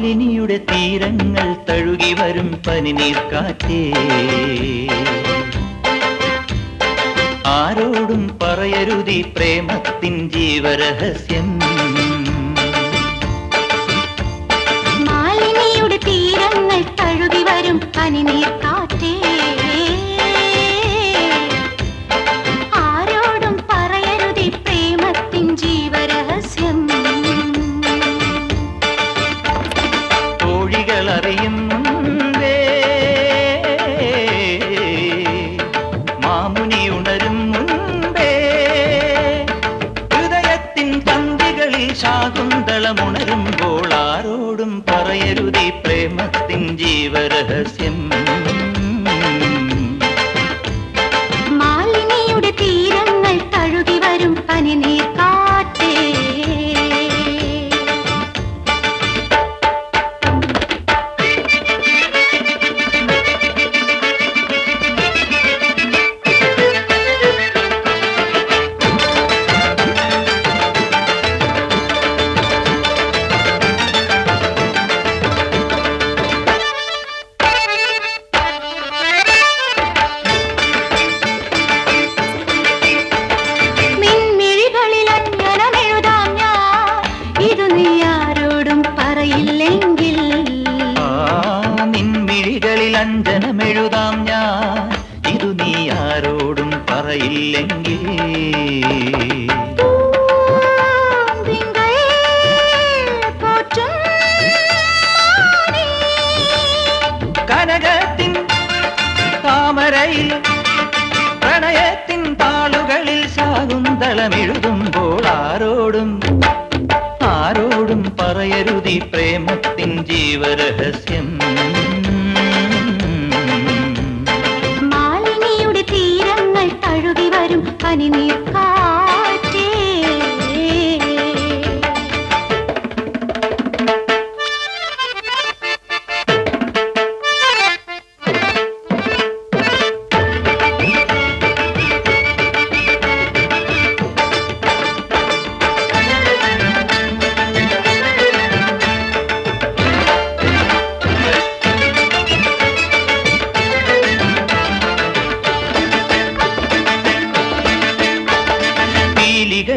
മാലിനിയുടെ തീരങ്ങൾ തഴുകി വരും പനിനീർക്കാറ്റേ, ആരോടും പറയരുതീ പ്രേമത്തിൻ ജീവരഹസ്യം. മാലിനിയുടെ തീരങ്ങൾ തഴുകി വരും പനിനീർക്കാറ്റേ, ആരോടും പറയരുതീ പ്രേമത്തിൻ ജീവരഹസ്യം. അറിയുന്നുണ്ടേ മാമുനി ഉണരും മുൻപേ, ഹൃദയത്തിൻ തന്തികളിൽ ശാകുന്തളമുണരുമ്പോൾ ആരോടും പറയരുതീ പ്രേമത്തിൻ ജീവരഹസ്യം. മാലിനിയുടെ തീരങ്ങൾ തഴുകി വരും പനിനീർക്കാറ്റേ, അഞ്ജനമെഴുതാം ഞാൻ, ഇതു നീ ആരോടും പറയില്ലെങ്കിൽ. കനകത്തിൻ താമരയിൽ പ്രണയത്തിൻ താളുകളിൽ ശാകുന്തളമെഴുതുമ്പോൾ ആരോടും ആരോടും പറയരുതീ പ്രേമത്തിൻ ജീവരഹസ്യം. തഴുകി വരും പനിനീർക്കാറ്റേ,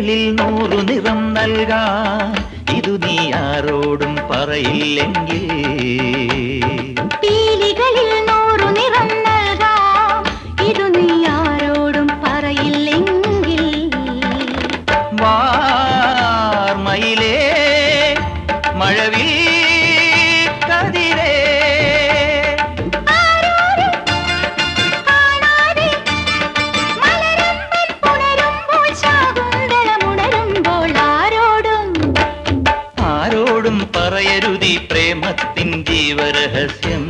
ിൽ 100 നിറം നൽകാൻ, ഇതു നീ ആരോടും പറയില്ലെങ്കിൽ. പീലികളിൽ 100 നിറം നൽകാം, ഇതു നീ ആരോടും പറയില്ലെങ്കിൽ. വാർമയിലേ മഴവിൽ കതിരേ, പറയരുതീ പ്രേമത്തിൻ ജീവരഹസ്യം.